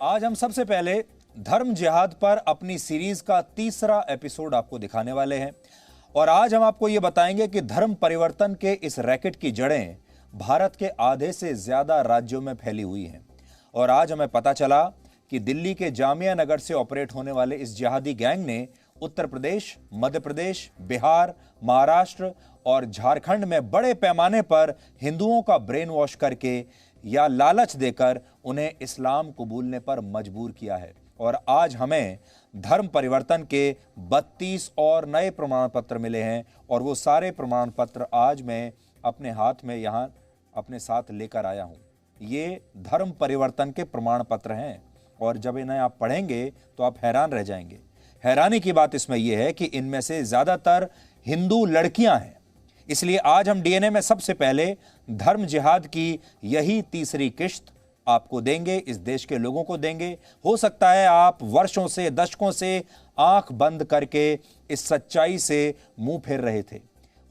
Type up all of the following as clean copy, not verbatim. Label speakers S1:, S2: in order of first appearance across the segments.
S1: आज हम सबसे पहले धर्म जिहाद पर अपनी सीरीज का तीसरा एपिसोड आपको दिखाने वाले हैं और आज हम आपको यह बताएंगे कि धर्म परिवर्तन के इस रैकेट की जड़ें भारत के आधे से ज्यादा राज्यों में फैली हुई हैं। और आज हमें पता चला कि दिल्ली के जामिया नगर से ऑपरेट होने वाले इस जिहादी गैंग ने उत्तर प्रदेश, मध्य प्रदेश, बिहार, महाराष्ट्र और झारखंड में बड़े पैमाने पर हिंदुओं का ब्रेन वॉश करके या लालच देकर उन्हें इस्लाम कबूलने पर मजबूर किया है। और आज हमें धर्म परिवर्तन के 32 और नए प्रमाण पत्र मिले हैं और वो सारे प्रमाण पत्र आज मैं अपने हाथ में यहाँ अपने साथ लेकर आया हूँ। ये धर्म परिवर्तन के प्रमाण पत्र हैं और जब इन्हें आप पढ़ेंगे तो आप हैरान रह जाएंगे। हैरानी की बात इसमें यह है कि इनमें से ज्यादातर हिंदू लड़कियां हैं। इसलिए आज हम डीएनए में सबसे पहले धर्म जिहाद की यही तीसरी किश्त आपको देंगे, इस देश के लोगों को देंगे। हो सकता है आप वर्षों से, दशकों से आंख बंद करके इस सच्चाई से मुंह फेर रहे थे।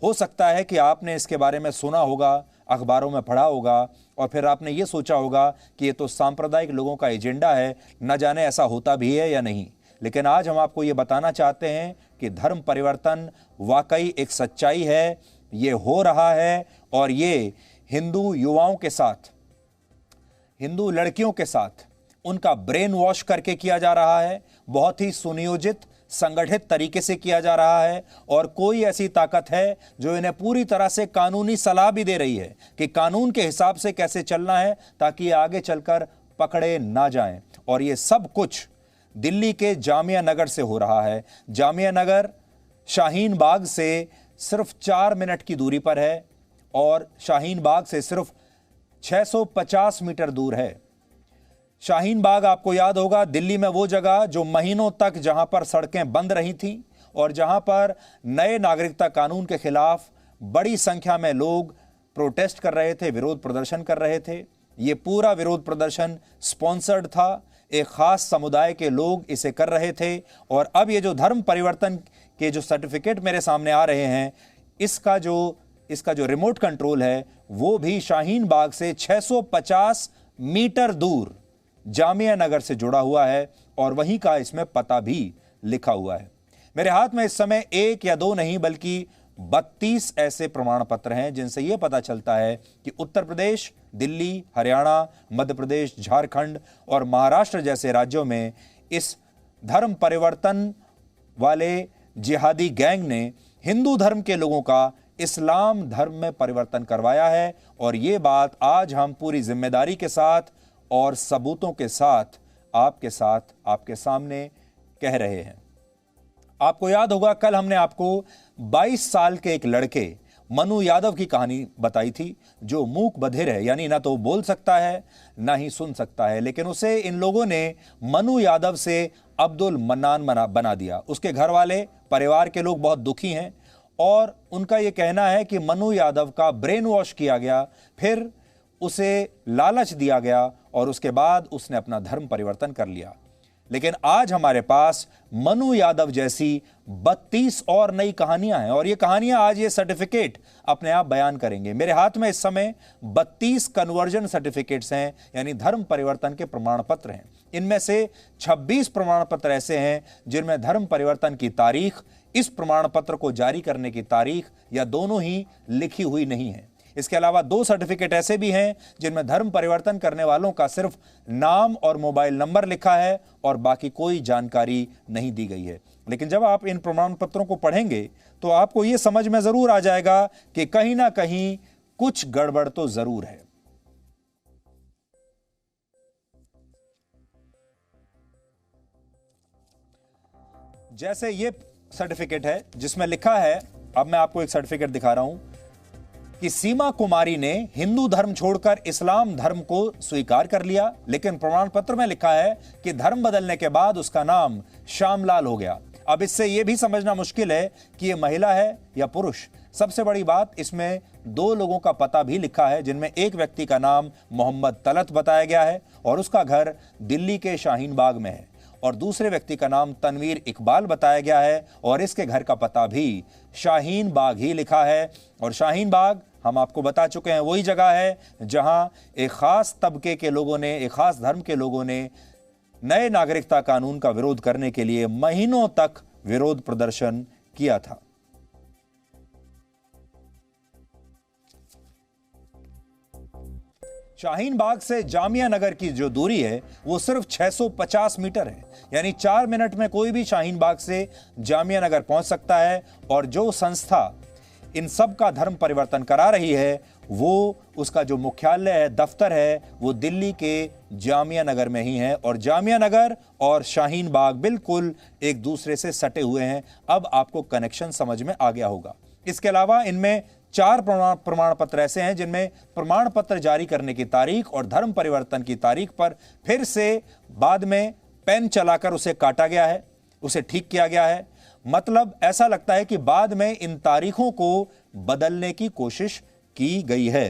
S1: हो सकता है कि आपने इसके बारे में सुना होगा, अखबारों में पढ़ा होगा और फिर आपने ये सोचा होगा कि ये तो सांप्रदायिक लोगों का एजेंडा है, न जाने ऐसा होता भी है या नहीं। लेकिन आज हम आपको ये बताना चाहते हैं कि धर्म परिवर्तन वाकई एक सच्चाई है, ये हो रहा है और ये हिंदू युवाओं के साथ, हिंदू लड़कियों के साथ उनका ब्रेन वॉश करके किया जा रहा है। बहुत ही सुनियोजित, संगठित तरीके से किया जा रहा है और कोई ऐसी ताकत है जो इन्हें पूरी तरह से कानूनी सलाह भी दे रही है कि कानून के हिसाब से कैसे चलना है ताकि आगे चलकर पकड़े ना जाएं। और ये सब कुछ दिल्ली के जामिया नगर से हो रहा है। जामिया नगर शाहीन बाग से सिर्फ 4 मिनट की दूरी पर है और शाहीन बाग से सिर्फ 650 मीटर दूर है। शाहीन बाग आपको याद होगा, दिल्ली में वो जगह जो महीनों तक जहां पर सड़कें बंद रही थी और जहां पर नए नागरिकता कानून के खिलाफ बड़ी संख्या में लोग प्रोटेस्ट कर रहे थे, विरोध प्रदर्शन कर रहे थे। ये पूरा विरोध प्रदर्शन स्पॉन्सर्ड था, एक खास समुदाय के लोग इसे कर रहे थे। और अब ये जो धर्म परिवर्तन के जो सर्टिफिकेट मेरे सामने आ रहे हैं, इसका जो रिमोट कंट्रोल है वो भी शाहीन बाग से 650 मीटर दूर जामिया नगर से जुड़ा हुआ है और वहीं का इसमें पता भी लिखा हुआ है। मेरे हाथ में इस समय 1 या 2 नहीं बल्कि 32 ऐसे प्रमाण पत्र हैं जिनसे यह पता चलता है कि उत्तर प्रदेश, दिल्ली, हरियाणा, मध्य प्रदेश, झारखंड और महाराष्ट्र जैसे राज्यों में इस धर्म परिवर्तन वाले जिहादी गैंग ने हिंदू धर्म के लोगों का इस्लाम धर्म में परिवर्तन करवाया है। और ये बात आज हम पूरी जिम्मेदारी के साथ और सबूतों के साथ आपके सामने कह रहे हैं। आपको याद होगा, कल हमने आपको 22 साल के एक लड़के मनु यादव की कहानी बताई थी जो मूक बधिर है, यानी ना तो बोल सकता है ना ही सुन सकता है, लेकिन उसे इन लोगों ने मनु यादव से अब्दुल मन्नान बना दिया। उसके घर वाले, परिवार के लोग बहुत दुखी हैं और उनका यह कहना है कि मनु यादव का ब्रेन वॉश किया गया, फिर उसे लालच दिया गया और उसके बाद उसने अपना धर्म परिवर्तन कर लिया। लेकिन आज हमारे पास मनु यादव जैसी 32 और नई कहानियां हैं और ये कहानियां आज ये सर्टिफिकेट अपने आप बयान करेंगे। मेरे हाथ में इस समय 32 कन्वर्जन सर्टिफिकेट्स हैं, यानी धर्म परिवर्तन के प्रमाण पत्र हैं। इनमें से 26 प्रमाण पत्र ऐसे हैं जिनमें धर्म परिवर्तन की तारीख, इस प्रमाण पत्र को जारी करने की तारीख या दोनों ही लिखी हुई नहीं है। इसके अलावा 2 सर्टिफिकेट ऐसे भी हैं जिनमें धर्म परिवर्तन करने वालों का सिर्फ नाम और मोबाइल नंबर लिखा है और बाकी कोई जानकारी नहीं दी गई है। लेकिन जब आप इन प्रमाण पत्रों को पढ़ेंगे तो आपको यह समझ में जरूर आ जाएगा कि कहीं ना कहीं कुछ गड़बड़ तो जरूर है। जैसे ये सर्टिफिकेट है जिसमें लिखा है, अब मैं आपको एक सर्टिफिकेट दिखा रहा हूं कि सीमा कुमारी ने हिंदू धर्म छोड़कर इस्लाम धर्म को स्वीकार कर लिया, लेकिन प्रमाण पत्र में लिखा है कि धर्म बदलने के बाद उसका नाम श्यामलाल हो गया। अब इससे यह भी समझना मुश्किल है कि यह महिला है या पुरुष। सबसे बड़ी बात, इसमें 2 लोगों का पता भी लिखा है जिनमें एक व्यक्ति का नाम मोहम्मद तलत बताया गया है और उसका घर दिल्ली के शाहीन बाग में है और दूसरे व्यक्ति का नाम तनवीर इकबाल बताया गया है और इसके घर का पता भी शाहीन बाग ही लिखा है। और शाहीन बाग हम आपको बता चुके हैं वही जगह है जहां एक खास तबके के लोगों ने, एक खास धर्म के लोगों ने नए नागरिकता कानून का विरोध करने के लिए महीनों तक विरोध प्रदर्शन किया था। शाहीन बाग से जामिया नगर की जो दूरी है वो सिर्फ 650 मीटर है, यानी 4 मिनट में कोई भी शाहीन बाग से जामिया नगर पहुंच सकता है। और जो संस्था इन सब का धर्म परिवर्तन करा रही है वो उसका जो मुख्यालय है, दफ्तर है, वो दिल्ली के जामिया नगर में ही है। और जामिया नगर और शाहीन बाग बिल्कुल एक दूसरे से सटे हुए हैं। अब आपको कनेक्शन समझ में आ गया होगा। इसके अलावा इनमें 4 प्रमाण पत्र ऐसे हैं जिनमें प्रमाण पत्र जारी करने की तारीख और धर्म परिवर्तन की तारीख पर फिर से बाद में पेन चलाकर उसे काटा गया है, उसे ठीक किया गया है। मतलब ऐसा लगता है कि बाद में इन तारीखों को बदलने की कोशिश की गई है।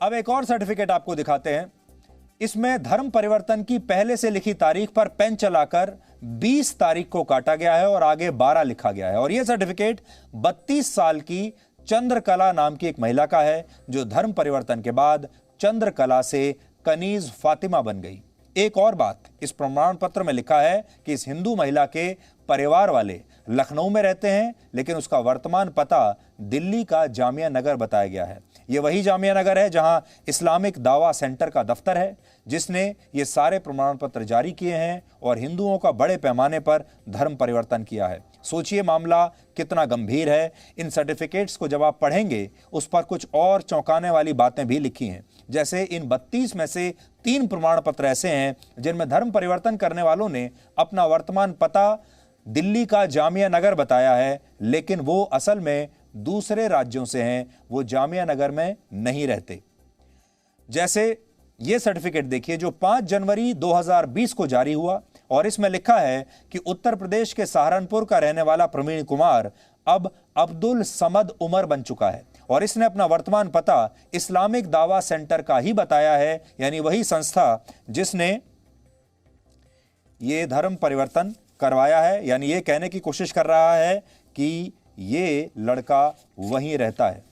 S1: अब एक और सर्टिफिकेट आपको दिखाते हैं। इसमें धर्म परिवर्तन की पहले से लिखी तारीख पर पेन चलाकर 20 तारीख को काटा गया है और आगे 12 लिखा गया है। और यह सर्टिफिकेट 32 साल की चंद्रकला नाम की एक महिला का है जो धर्म परिवर्तन के बाद चंद्रकला से कनीज फातिमा बन गई। एक और बात, इस प्रमाण पत्र में लिखा है कि इस हिंदू महिला के परिवार वाले लखनऊ में रहते हैं, लेकिन उसका वर्तमान पता दिल्ली का जामिया नगर बताया गया है। यह वही जामिया नगर है जहां इस्लामिक दावा सेंटर का दफ्तर है, जिसने ये सारे प्रमाण पत्र जारी किए हैं और हिंदुओं का बड़े पैमाने पर धर्म परिवर्तन किया है। सोचिए मामला कितना गंभीर है। इन सर्टिफिकेट्स को जब आप पढ़ेंगे उस पर कुछ और चौंकाने वाली बातें भी लिखी हैं। जैसे इन 32 में से 3 प्रमाण पत्र ऐसे हैं जिनमें धर्म परिवर्तन करने वालों ने अपना वर्तमान पता दिल्ली का जामिया नगर बताया है, लेकिन वो असल में दूसरे राज्यों से हैं, वो जामिया नगर में नहीं रहते। जैसे ये सर्टिफिकेट देखिए जो 5 जनवरी 2020 को जारी हुआ और इसमें लिखा है कि उत्तर प्रदेश के सहारनपुर का रहने वाला प्रवीण कुमार अब अब्दुल समद उमर बन चुका है और इसने अपना वर्तमान पता इस्लामिक दावा सेंटर का ही बताया है, यानी वही संस्था जिसने ये धर्म परिवर्तन करवाया है। यानी ये कहने की कोशिश कर रहा है कि ये लड़का वहीं रहता है।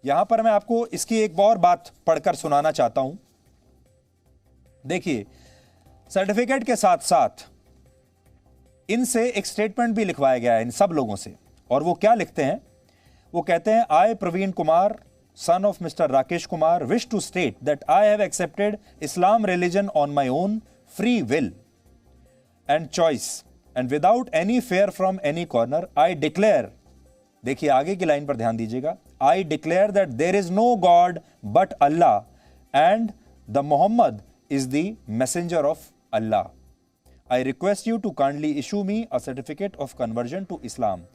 S1: यहां पर मैं आपको इसकी एक और बात पढ़कर सुनाना चाहता हूं। देखिए, सर्टिफिकेट के साथ साथ इनसे एक स्टेटमेंट भी लिखवाया गया है इन सब लोगों से। और वो क्या लिखते हैं? वो कहते हैं, आई Praveen Kumar son of Mr. Rakesh Kumar wish to state that I have accepted Islam religion on my own free will and choice and without any fear from any corner I declare, देखिए आगे की लाइन पर ध्यान दीजिएगा, I declare that there is no God but Allah and the Muhammad is the messenger of Allah. I request you to kindly issue me a certificate of conversion to Islam.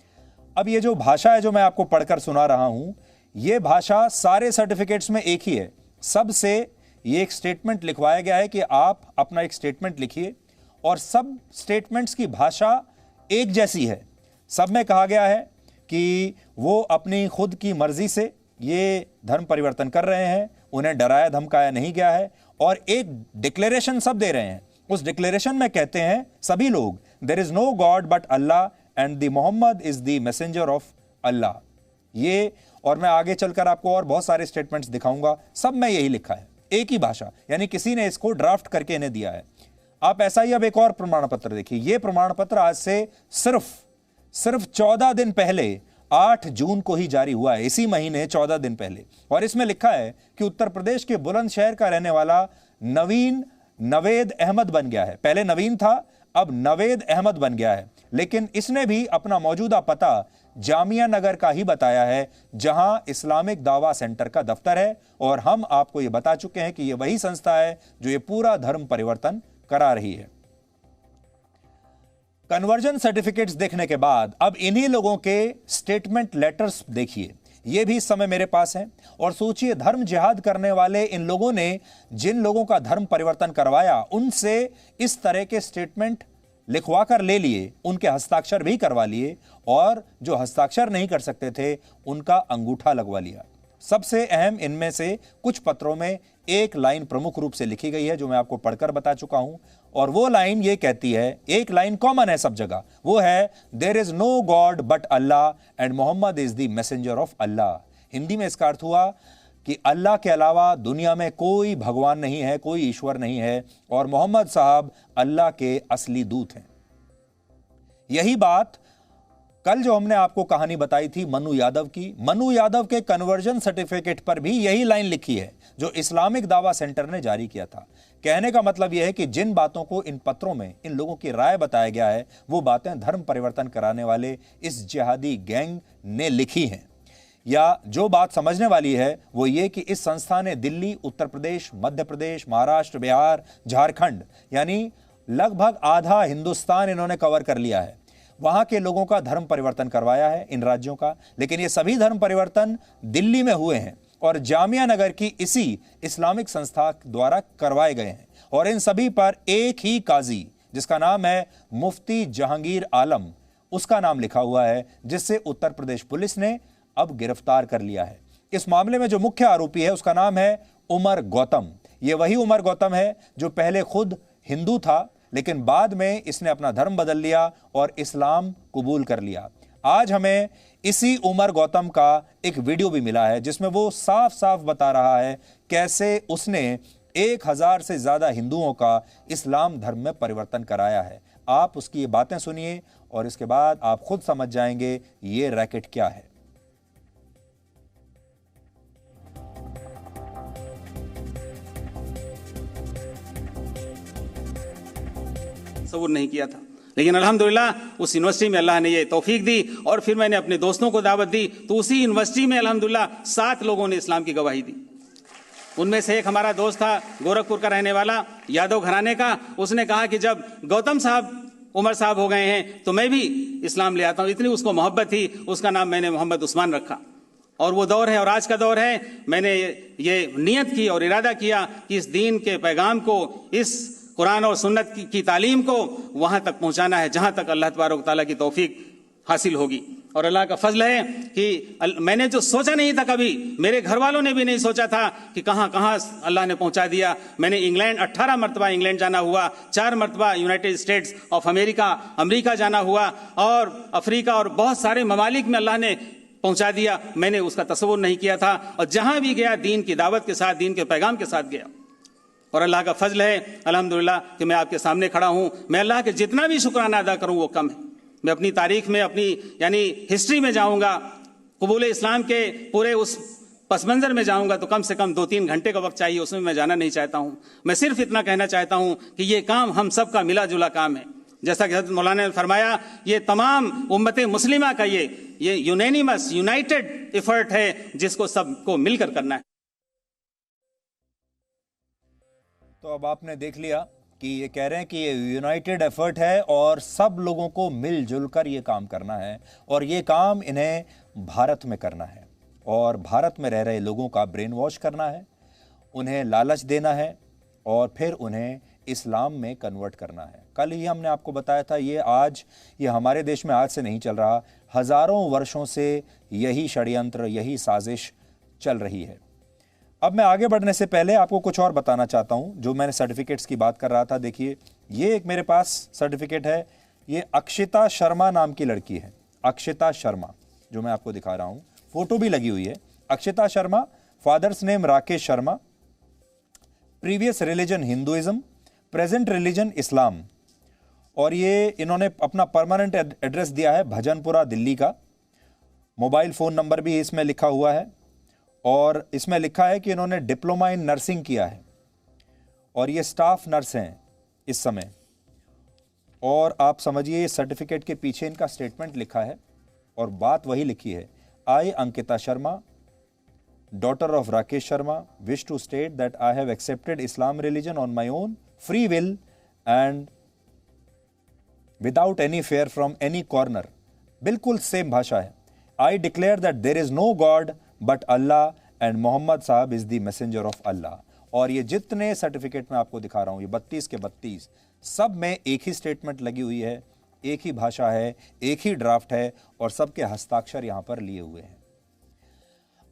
S1: अब ये जो भाषा है जो मैं आपको पढ़कर सुना रहा हूं, ये भाषा सारे सर्टिफिकेट्स में एक ही है। सबसे ये एक स्टेटमेंट लिखवाया गया है कि आप अपना एक स्टेटमेंट लिखिए और सब स्टेटमेंट्स की भाषा एक जैसी है। सब में कहा गया है कि वो अपनी खुद की मर्जी से ये धर्म परिवर्तन कर रहे हैं, उन्हें डराया धमकाया नहीं गया है और एक डिक्लेरेशन सब दे रहे हैं। उस डिक्लेरेशन में कहते हैं सभी लोग, there is no God but Allah and the Muhammad is the messenger of Allah. ये और मैं आगे चलकर आपको और बहुत सारे स्टेटमेंट्स दिखाऊंगा, सब में यही लिखा है, एक ही भाषा, यानी किसी ने इसको ड्राफ्ट करके इन्हें दिया है। आप ऐसा ही अब एक और प्रमाण पत्र देखिए। यह प्रमाण पत्र आज से सिर्फ 14 दिन पहले 8 जून को ही जारी हुआ है, इसी महीने 14 दिन पहले। और इसमें लिखा है कि उत्तर प्रदेश के बुलंदशहर का रहने वाला नवेद अहमद बन गया है। पहले नवीन था, अब नवेद अहमद बन गया है, लेकिन इसने भी अपना मौजूदा पता जामिया नगर का ही बताया है जहां इस्लामिक दावा सेंटर का दफ्तर है। और हम आपको यह बता चुके हैं कि यह वही संस्था है जो यह पूरा धर्म परिवर्तन करा रही है। कन्वर्जन सर्टिफिकेट्स देखने के बाद अब इन्हीं लोगों के स्टेटमेंट लेटर्स देखिए, ये भी इस समय मेरे पास हैं। और सोचिए, धर्म जिहाद करने वाले इन लोगों ने जिन लोगों का धर्म परिवर्तन करवाया उनसे इस तरह के स्टेटमेंट लिखवा कर ले लिए, उनके हस्ताक्षर भी करवा लिए और जो हस्ताक्षर नहीं कर सकते थे उनका अंगूठा लगवा लिया। सबसे अहम इनमें से कुछ पत्रों में एक लाइन प्रमुख रूप से लिखी गई है जो मैं आपको पढ़कर बता चुका हूं, और वो लाइन ये कहती है, एक लाइन कॉमन है सब जगह, वो है there is no God but Allah and Muhammad is the messenger of Allah. Hindi में इसका अर्थ हुआ कि अल्लाह के अलावा दुनिया में कोई भगवान नहीं है, कोई ईश्वर नहीं है और मोहम्मद साहब अल्लाह के असली दूत हैं। यही बात कल जो हमने आपको कहानी बताई थी मनु यादव की, मनु यादव के कन्वर्जन सर्टिफिकेट पर भी यही लाइन लिखी है जो इस्लामिक दावा सेंटर ने जारी किया था। कहने का मतलब यह है कि जिन बातों को इन पत्रों में इन लोगों की राय बताया गया है वो बातें धर्म परिवर्तन कराने वाले इस जिहादी गैंग ने लिखी हैं। या जो बात समझने वाली है वो ये कि इस संस्था ने दिल्ली, उत्तर प्रदेश, मध्य प्रदेश, महाराष्ट्र, बिहार, झारखंड यानी लगभग आधा हिंदुस्तान इन्होंने कवर कर लिया है। वहां के लोगों का धर्म परिवर्तन करवाया है इन राज्यों का, लेकिन ये सभी धर्म परिवर्तन दिल्ली में हुए हैं और जामिया नगर की इसी इस्लामिक संस्था द्वारा करवाए गए हैं। और इन सभी पर एक ही काजी जिसका नाम है मुफ्ती जहांगीर आलम, उसका नाम लिखा हुआ है, जिससे उत्तर प्रदेश पुलिस ने अब गिरफ्तार कर लिया है। इस मामले में जो मुख्य आरोपी है उसका नाम है उमर गौतम। ये वही उमर गौतम है जो पहले खुद हिंदू था लेकिन बाद में इसने अपना धर्म बदल लिया और इस्लाम कबूल कर लिया। आज हमें इसी उमर गौतम का एक वीडियो भी मिला है जिसमें वो साफ साफ बता रहा है कैसे उसने 1000 से ज्यादा हिंदुओं का इस्लाम धर्म में परिवर्तन कराया है। आप उसकी ये बातें सुनिए और इसके बाद आप खुद समझ जाएंगे ये रैकेट क्या है।
S2: तसव्वुर नहीं किया था, लेकिन अल्हम्दुलिल्लाह उस यूनिवर्सिटी में अल्लाह ने ये तौफीक दी और फिर मैंने अपने दोस्तों को दावत दी तो उसी यूनिवर्सिटी में अल्हम्दुलिल्लाह 7 लोगों ने इस्लाम की गवाही दी। उनमें से एक हमारा दोस्त था गोरखपुर का रहने वाला, यादव घराने का। उसने कहा कि जब गौतम साहब उमर साहब हो गए हैं तो मैं भी इस्लाम ले आता हूं। इतनी उसको मोहब्बत थी, उसका नाम मैंने मोहम्मद उस्मान रखा। और वो दौर है और आज का दौर है। मैंने ये नियत की और इरादा किया कि इस दीन के पैगाम को, इस कुरान और सुन्नत की तालीम को वहां तक पहुंचाना है जहां तक अल्लाह तबारक तआला की तौफीक हासिल होगी। और अल्लाह का फजल है कि मैंने जो सोचा नहीं था, कभी मेरे घर वालों ने भी नहीं सोचा था कि कहां कहां अल्लाह ने पहुंचा दिया। मैंने इंग्लैंड 18 मरतबा इंग्लैंड जाना हुआ, 4 मरतबा यूनाइटेड स्टेट्स ऑफ अमेरिका जाना हुआ और अफ्रीका और बहुत सारे ममालिक में अल्लाह ने पहुंचा दिया। मैंने उसका तसव्वुर नहीं किया था और जहां भी गया दीन की दावत के साथ, दीन के पैगाम के साथ गया। और अल्लाह का फजल है अल्हम्दुलिल्लाह कि मैं आपके सामने खड़ा हूं। मैं अल्लाह के जितना भी शुक्राना अदा करूं वो कम है। मैं अपनी तारीख में, अपनी यानी हिस्ट्री में जाऊंगा, कबूल इस्लाम के पूरे उस पस मंजर में जाऊंगा तो कम से कम 2-3 घंटे का वक्त चाहिए, उसमें मैं जाना नहीं चाहता हूं। मैं सिर्फ इतना कहना चाहता हूं कि ये काम हम सब का मिला जुला काम है। जैसा कि हज़रत मौलाना ने फरमाया, ये तमाम उम्मत मुस्लिमा का ये यूनैनिमस, यूनाइटेड एफर्ट है जिसको सबको मिलकर करना है।
S1: तो अब आपने देख लिया कि ये कह रहे हैं कि ये यूनाइटेड एफर्ट है और सब लोगों को मिलजुल कर ये काम करना है और ये काम इन्हें भारत में करना है और भारत में रह रहे लोगों का ब्रेन वॉश करना है, उन्हें लालच देना है और फिर उन्हें इस्लाम में कन्वर्ट करना है। कल ही हमने आपको बताया था ये हमारे देश में आज से नहीं चल रहा, हजारों वर्षों से यही षड्यंत्र, यही साजिश चल रही है। अब मैं आगे बढ़ने से पहले आपको कुछ और बताना चाहता हूं। जो मैंने सर्टिफिकेट्स की बात कर रहा था, देखिए ये एक मेरे पास सर्टिफिकेट है। ये अक्षिता शर्मा नाम की लड़की है, अक्षिता शर्मा, जो मैं आपको दिखा रहा हूं, फोटो भी लगी हुई है। Akshita Sharma, father's name Rakesh Sharma, previous religion Hinduism, present religion Islam. और ये इन्होंने अपना परमानेंट एड्रेस दिया है भजनपुरा दिल्ली का। मोबाइल फ़ोन नंबर भी इसमें लिखा हुआ है और इसमें लिखा है कि इन्होंने डिप्लोमा इन नर्सिंग किया है और ये स्टाफ नर्स हैं इस समय। और आप समझिए इस सर्टिफिकेट के पीछे इनका स्टेटमेंट लिखा है और बात वही लिखी है। I Ankita Sharma, daughter of Rakesh Sharma, wish to state that I have accepted Islam religion on my own free will and without any fear from any corner. बिल्कुल सेम भाषा है। I declare that there is no God but Allah and Muhammad Sahab is the messenger of Allah. और ये जितने certificate मैं आपको दिखा रहा हूं, ये 32 के 32 सब में एक ही स्टेटमेंट लगी हुई है, एक ही भाषा है, एक ही ड्राफ्ट है और सबके हस्ताक्षर यहां पर लिए हुए हैं।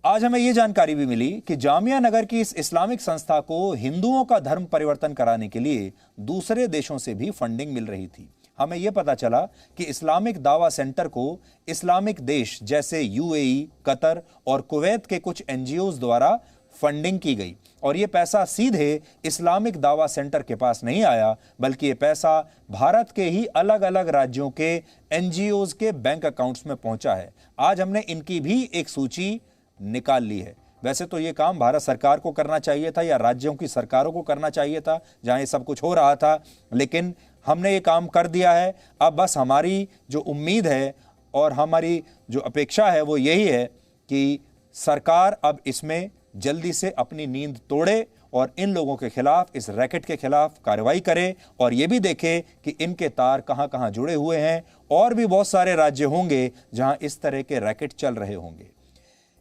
S1: आज हमें यह जानकारी भी मिली कि जामिया नगर की इस इस्लामिक संस्था को हिंदुओं का धर्म परिवर्तन कराने के लिए दूसरे देशों से भी फंडिंग मिल रही थी। हमें यह पता चला कि इस्लामिक दावा सेंटर को इस्लामिक देश जैसे यूएई, कतर और कुवैत के कुछ एनजीओज द्वारा फंडिंग की गई और यह पैसा सीधे इस्लामिक दावा सेंटर के पास नहीं आया, बल्कि यह पैसा भारत के ही अलग अलग राज्यों के एनजीओज के बैंक अकाउंट्स में पहुंचा है। आज हमने इनकी भी एक सूची निकाल ली है। वैसे तो यह काम भारत सरकार को करना चाहिए था या राज्यों की सरकारों को करना चाहिए था जहां ये सब कुछ हो रहा था, लेकिन हमने ये काम कर दिया है। अब बस हमारी जो उम्मीद है और हमारी जो अपेक्षा है वो यही है कि सरकार अब इसमें जल्दी से अपनी नींद तोड़े और इन लोगों के खिलाफ, इस रैकेट के खिलाफ कार्रवाई करे और यह भी देखे कि इनके तार कहां कहां जुड़े हुए हैं। और भी बहुत सारे राज्य होंगे जहां इस तरह के रैकेट चल रहे होंगे।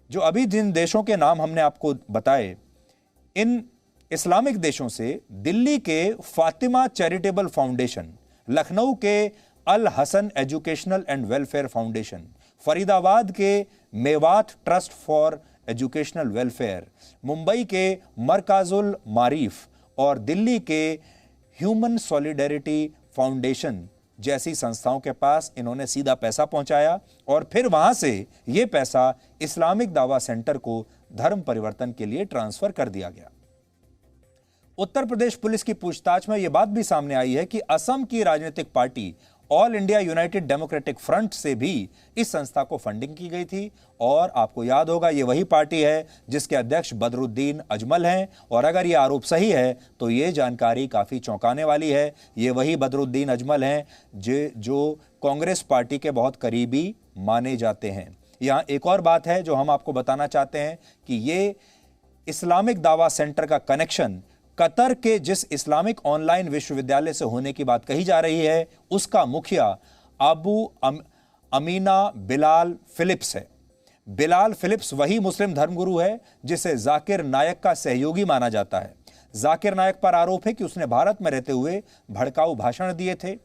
S1: जो अभी जिन देशों के नाम हमने आपको बताए, इन इस्लामिक देशों से दिल्ली के फातिमा चैरिटेबल फाउंडेशन, लखनऊ के Al Hasan educational and welfare foundation, Faridabad के Mewat trust for educational welfare, Mumbai के मरकाजुल मारिफ और दिल्ली के ह्यूमन सॉलिडेरिटी फाउंडेशन जैसी संस्थाओं के पास इन्होंने सीधा पैसा पहुंचाया और फिर वहां से यह पैसा इस्लामिक दावा सेंटर को धर्म परिवर्तन के लिए ट्रांसफर कर दिया गया। उत्तर प्रदेश पुलिस की पूछताछ में यह बात भी सामने आई है कि असम की राजनीतिक party all India United democratic front से भी इस संस्था को फंडिंग की गई थी और आपको याद होगा ये वही पार्टी है जिसके अध्यक्ष बदरुद्दीन अजमल हैं। और अगर ये आरोप सही है तो ये जानकारी काफी चौंकाने वाली है। ये वही बदरुद्दीन अजमल हैं जो कांग्रेस पार्टी के बहुत करीबी माने जाते हैं। यहां एक और बात है जो हम आपको बताना चाहते हैं कि ये इस्लामिक दावा सेंटर का कनेक्शन कतर के जिस इस्लामिक ऑनलाइन विश्वविद्यालय से होने की बात कही जा रही है, उसका मुखिया अबू अमीना बिलाल फिलिप्स है। बिलाल फिलिप्स वही मुस्लिम धर्मगुरु है जिसे जाकिर नायक का सहयोगी माना जाता है। जाकिर नायक पर आरोप है कि उसने भारत में रहते हुए भड़काऊ भाषण दिए थे,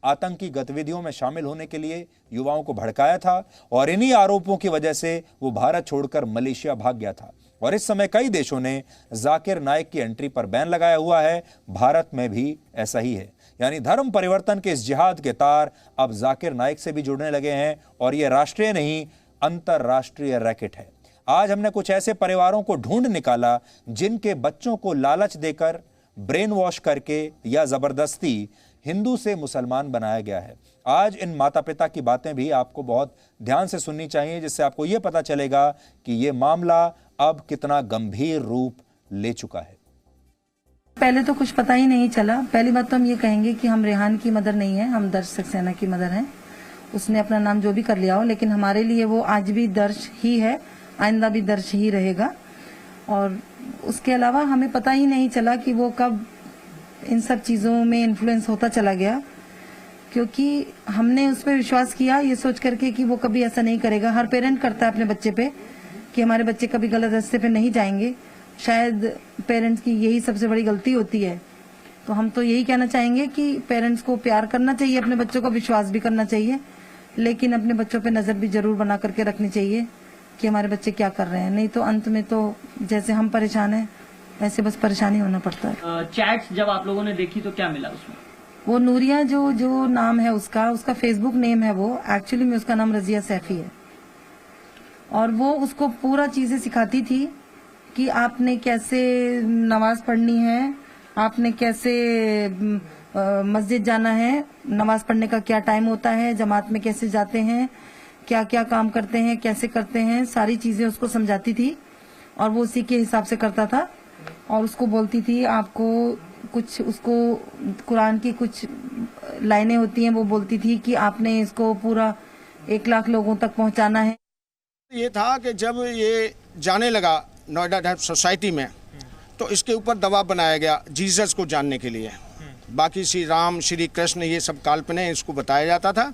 S1: आतंकी गतिविधियों में शामिल होने के लिए युवाओं को भड़काया था और इन्हीं आरोपों की वजह से वो भारत छोड़कर मलेशिया भाग गया था। और इस समय कई देशों ने जाकिर नायक की एंट्री पर बैन लगाया हुआ है। भारत में भी ऐसा ही है। यानी धर्म परिवर्तन के इस जिहाद के तार अब जाकिर नायक से भी जुड़ने लगे हैं और यह राष्ट्रीय नहीं अंतरराष्ट्रीय रैकेट है। आज हमने कुछ ऐसे परिवारों को ढूंढ निकाला जिनके बच्चों को लालच देकर, ब्रेन वॉश करके या जबरदस्ती हिंदू से मुसलमान बनाया गया है। आज इन माता पिता की बातें भी आपको बहुत ध्यान से सुननी चाहिए, जिससे आपको यह पता चलेगा कि यह मामला अब कितना गंभीर रूप ले चुका है।
S3: पहले तो कुछ पता ही नहीं चला। पहली बात तो हम ये कहेंगे कि हम रेहान की मदर नहीं है, हम दर्श सक्सेना की मदर हैं। उसने अपना नाम जो भी कर लिया हो, लेकिन हमारे लिए वो आज भी दर्श ही है, आइंदा भी दर्श ही रहेगा। और उसके अलावा हमें पता ही नहीं चला कि वो कब इन सब चीजों में इन्फ्लुएंस होता चला गया, क्योंकि हमने उस पर विश्वास किया ये सोच करके कि वो कभी ऐसा नहीं करेगा। हर पेरेंट करता है अपने बच्चे पे कि हमारे बच्चे कभी गलत रास्ते पे नहीं जाएंगे। शायद पेरेंट्स की यही सबसे बड़ी गलती होती है। तो हम तो यही कहना चाहेंगे कि पेरेंट्स को प्यार करना चाहिए, अपने बच्चों का विश्वास भी करना चाहिए, लेकिन अपने बच्चों पे नजर भी जरूर बना करके रखनी चाहिए कि हमारे बच्चे क्या कर रहे हैं। नहीं तो अंत में तो जैसे हम परेशान हैं वैसे बस परेशान ही होना पड़ता है।
S4: चैट्स जब आप लोगों ने देखी तो क्या मिला उसमें?
S3: वो नूरिया जो नाम है उसका फेसबुक नेम है, वो एक्चुअली में उसका नाम रजिया सैफी है। और वो उसको पूरा चीजें सिखाती थी कि आपने कैसे नमाज पढ़नी है, आपने कैसे मस्जिद जाना है, नमाज पढ़ने का क्या टाइम होता है, जमात में कैसे जाते हैं, क्या क्या काम करते हैं, कैसे करते हैं, सारी चीजें उसको समझाती थी और वो उसी के हिसाब से करता था। और उसको बोलती थी आपको कुछ, उसको कुरान की कुछ लाइनें होती हैं, वो बोलती थी कि आपने इसको पूरा 1 लाख लोगों तक पहुंचाना है।
S5: ये था कि जब ये जाने लगा नोएडा टाइप सोसाइटी में तो इसके ऊपर दबाव बनाया गया जीसस को जानने के लिए। बाकी श्री राम, श्री कृष्ण ये सब काल्पनिक इसको बताया जाता था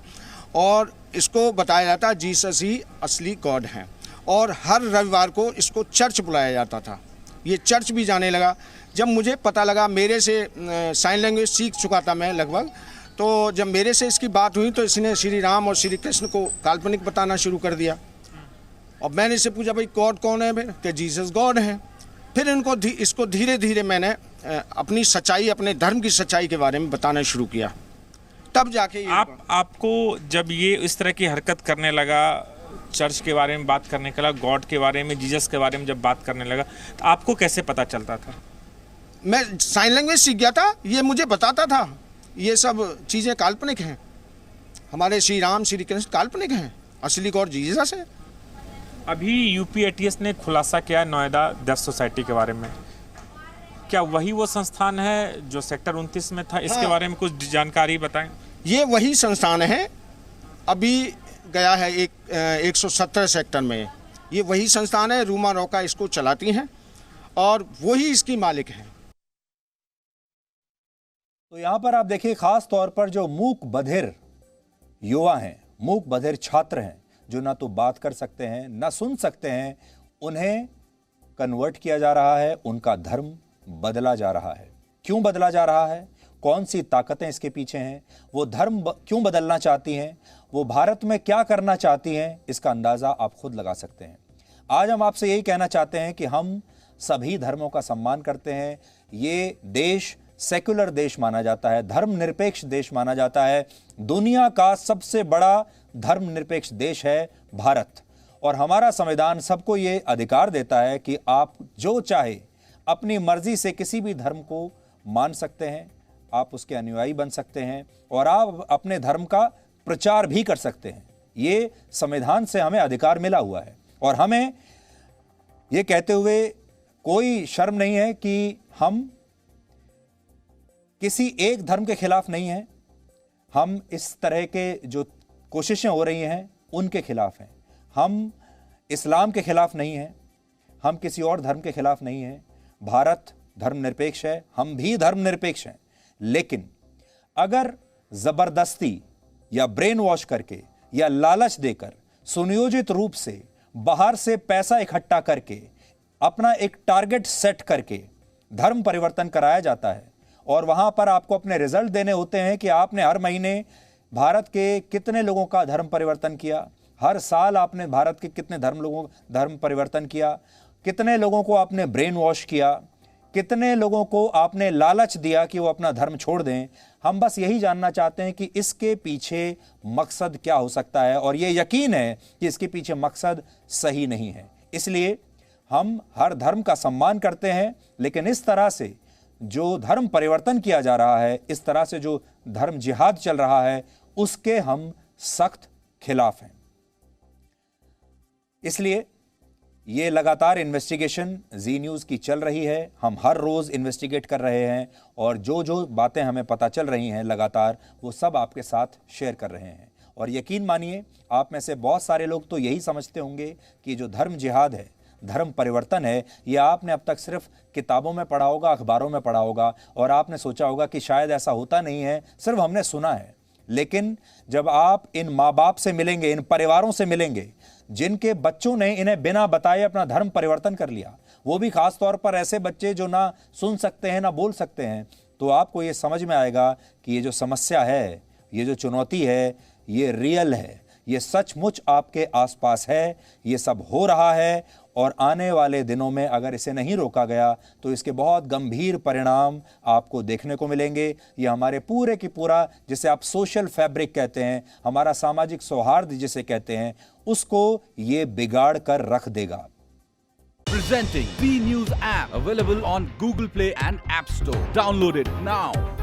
S5: और इसको बताया जाता जीसस ही असली गॉड हैं। और हर रविवार को इसको चर्च बुलाया जाता था। ये चर्च भी जाने लगा। जब मुझे पता लगा, मेरे से साइन लैंग्वेज सीख चुका था मैं लगभग, तो जब मेरे से इसकी बात हुई तो इसने श्री राम और श्री कृष्ण को काल्पनिक बताना शुरू कर दिया। और मैंने इससे पूछा भाई गॉड कौन है? फिर कि जीसस गॉड है। फिर इसको धीरे धीरे मैंने अपनी सच्चाई, अपने धर्म की सच्चाई के बारे में बताना शुरू किया तब जाके ये
S6: आपको जब ये इस तरह की हरकत करने लगा, चर्च के बारे में बात करने लगा, गॉड के बारे में, जीसस के बारे में जब बात करने लगा, तो आपको कैसे पता चलता था?
S5: मैं साइन लैंग्वेज सीख गया था, ये मुझे बताता था ये सब चीज़ें काल्पनिक हैं, हमारे श्री राम श्री कृष्ण काल्पनिक हैं, असली गॉड जीसस है।
S6: अभी यूपी एटीएस ने खुलासा किया नोएडा डेफ सोसाइटी के बारे में, क्या वही वो संस्थान है जो सेक्टर 29 में था? इसके बारे में कुछ जानकारी बताएं।
S5: ये वही संस्थान है, अभी गया है 117 सेक्टर में, ये वही संस्थान है, रूमा रोका इसको चलाती हैं और वही इसकी मालिक हैं।
S1: तो यहां पर आप देखिए, खास तौर पर जो मूक बधिर युवा हैं, मूक बधिर छात्र हैं, जो ना तो बात कर सकते हैं ना सुन सकते हैं, उन्हें कन्वर्ट किया जा रहा है, उनका धर्म बदला जा रहा है। क्यों बदला जा रहा है? कौन सी ताकतें इसके पीछे हैं? वो धर्म क्यों बदलना चाहती हैं? वो भारत में क्या करना चाहती हैं? इसका अंदाजा आप खुद लगा सकते हैं। आज हम आपसे यही कहना चाहते हैं कि हम सभी धर्मों का सम्मान करते हैं। ये देश सेक्युलर देश माना जाता है, धर्मनिरपेक्ष देश माना जाता है। दुनिया का सबसे बड़ा धर्मनिरपेक्ष देश है भारत, और हमारा संविधान सबको ये अधिकार देता है कि आप जो चाहे अपनी मर्जी से किसी भी धर्म को मान सकते हैं, आप उसके अनुयायी बन सकते हैं और आप अपने धर्म का प्रचार भी कर सकते हैं। ये संविधान से हमें अधिकार मिला हुआ है और हमें ये कहते हुए कोई शर्म नहीं है कि हम किसी एक धर्म के खिलाफ नहीं हैं। हम इस तरह के जो कोशिशें हो रही हैं उनके खिलाफ हैं। हम इस्लाम के खिलाफ नहीं हैं, हम किसी और धर्म के खिलाफ नहीं हैं। भारत धर्मनिरपेक्ष है, हम भी धर्मनिरपेक्ष हैं, लेकिन अगर जबरदस्ती या ब्रेन वॉश करके या लालच देकर सुनियोजित रूप से बाहर से पैसा इकट्ठा करके अपना एक टारगेट सेट करके धर्म परिवर्तन कराया जाता है और वहां पर आपको अपने रिजल्ट देने होते हैं कि आपने हर महीने भारत के कितने लोगों का धर्म परिवर्तन किया, हर साल आपने भारत के कितने धर्म परिवर्तन किया, कितने लोगों को आपने ब्रेन वॉश किया, कितने लोगों को आपने लालच दिया कि वो अपना धर्म छोड़ दें। हम बस यही जानना चाहते हैं कि इसके पीछे मकसद क्या हो सकता है, और ये यकीन है कि इसके पीछे मकसद सही नहीं है। इसलिए हम हर धर्म का सम्मान करते हैं, लेकिन इस तरह से जो धर्म परिवर्तन किया जा रहा है, इस तरह से जो धर्म जिहाद चल रहा है, उसके हम सख्त खिलाफ हैं। इसलिए ये लगातार इन्वेस्टिगेशन जी न्यूज़ की चल रही है। हम हर रोज़ इन्वेस्टिगेट कर रहे हैं और जो जो बातें हमें पता चल रही हैं लगातार, वो सब आपके साथ शेयर कर रहे हैं। और यकीन मानिए, आप में से बहुत सारे लोग तो यही समझते होंगे कि जो धर्म जिहाद है, धर्म परिवर्तन है, ये आपने अब तक सिर्फ किताबों में पढ़ा होगा, अखबारों में पढ़ा होगा, और आपने सोचा होगा कि शायद ऐसा होता नहीं है, सिर्फ हमने सुना है। लेकिन जब आप इन माँ बाप से मिलेंगे, इन परिवारों से मिलेंगे जिनके बच्चों ने इन्हें बिना बताए अपना धर्म परिवर्तन कर लिया, वो भी खास तौर पर ऐसे बच्चे जो ना सुन सकते हैं ना बोल सकते हैं, तो आपको ये समझ में आएगा कि ये जो समस्या है, ये जो चुनौती है, ये रियल है, ये सचमुच आपके आसपास है, ये सब हो रहा है। और आने वाले दिनों में अगर इसे नहीं रोका गया तो इसके बहुत गंभीर परिणाम आपको देखने को मिलेंगे। ये हमारे पूरे की पूरा, जिसे आप सोशल फैब्रिक कहते हैं, हमारा सामाजिक सौहार्द जिसे कहते हैं, उसको ये बिगाड़ कर रख देगा।
S7: Presenting B News app available on Google Play and App Store. Download it now.